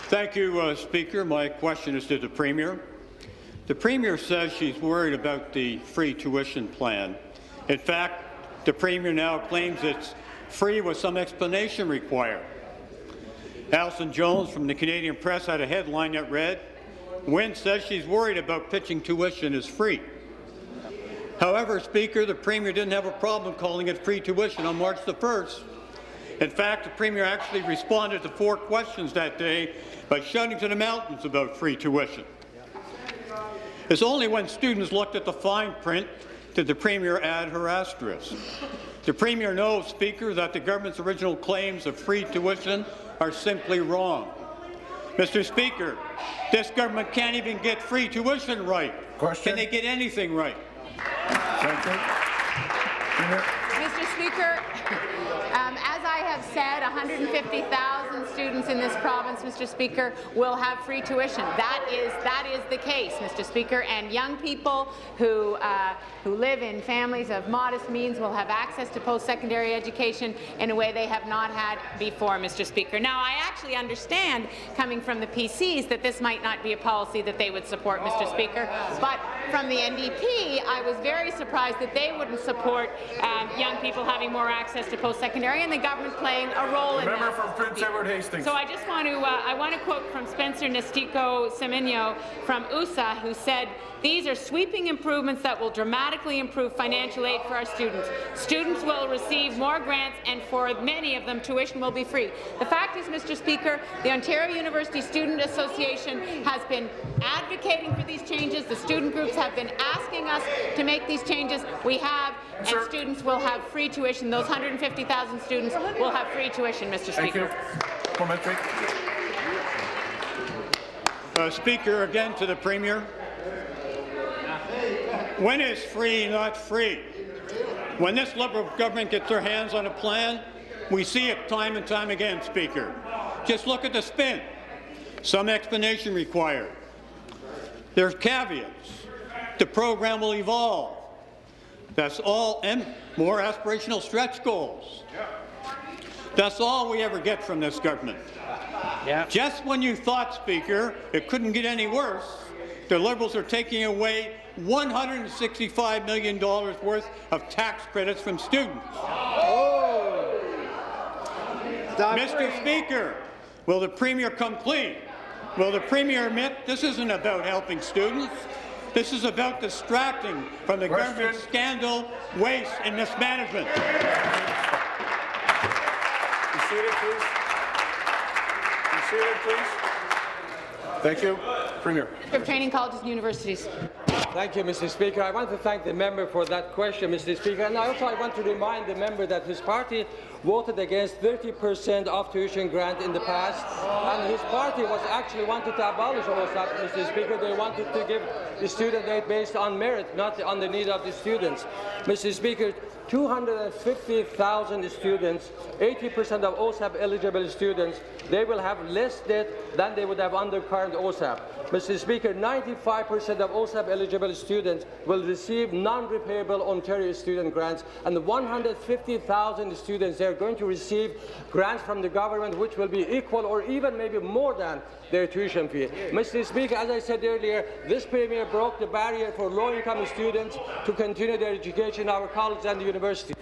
Thank you, Speaker. My question is to the Premier. The Premier says she's worried about the free tuition plan. In fact, the Premier now claims it's free with some explanation required. Alison Jones from the Canadian Press had a headline that read, "Wynne says she's worried about pitching tuition as free." However, Speaker, the Premier didn't have a problem calling it free tuition on March the 1st. In fact, the Premier actually responded to 4 questions that day by shouting to the mountains about free tuition. It's only when students looked at the fine print did the Premier add her asterisk. The Premier knows, Speaker, that the government's original claims of free tuition are simply wrong. Mr. Speaker, this government can't even get free tuition right. Question. Can they get anything right? Mr. Speaker, as I have said, 150,000 students in this province, Mr. Speaker, will have free tuition. That is the case, Mr. Speaker, and young people who live in families of modest means will have access to post-secondary education in a way they have not had before, Mr. Speaker. Now, I actually understand, coming from the PCs, that this might not be a policy that they would support, Mr. Speaker, but from the NDP, I was very surprised that they wouldn't support young people having more access to post-secondary and the government playing a role in that. Member from Prince Edward Hastings. So I just want to quote from Spencer Nestico Semino from USA, who said, "These are sweeping improvements that will dramatically improve financial aid for our students. Students will receive more grants, and for many of them, tuition will be free." The fact is, Mr. Speaker, the Ontario University Student Association has been advocating for these changes. The student groups have been asking us to make these changes. We have, and students will have free tuition. Those 150,000 students will have free tuition, Mr. Speaker. Speaker, again to the Premier. When is free not free? When this Liberal government gets their hands on a plan, we see it time and time again, Speaker. Just look at the spin. Some explanation required. There's caveats. The program will evolve. That's all, and more aspirational stretch goals. That's all we ever get from this government. Just when you thought, Speaker, it couldn't get any worse, the Liberals are taking away $165 million worth of tax credits from students. Mr. Speaker, will the Premier come clean? Will the Premier admit this isn't about helping students? This is about distracting from the government's scandal, waste, and mismanagement. Be seated, please. Be seated, please. Thank you. Premier. Of Training Colleges and Universities. Thank you, Mr. Speaker. I want to thank the member for that question, Mr. Speaker. And I want to remind the member that his party voted against 30% of tuition grant in the past, and his party was actually wanted to abolish OSAP, Mr. Speaker. They wanted to give the student aid based on merit, not on the need of the students. Mr. Speaker, 250,000 students, 80% of OSAP eligible students, they will have less debt than they would have under current OSAP. Mr. Speaker, 95% of OSAP eligible students will receive non-repayable Ontario student grants, and 150,000 students, they are going to receive grants from the government which will be equal or even maybe more than their tuition fee. Mr. Speaker, as I said earlier, this Premier broke the barrier for low-income students to continue their education in our colleges and the university.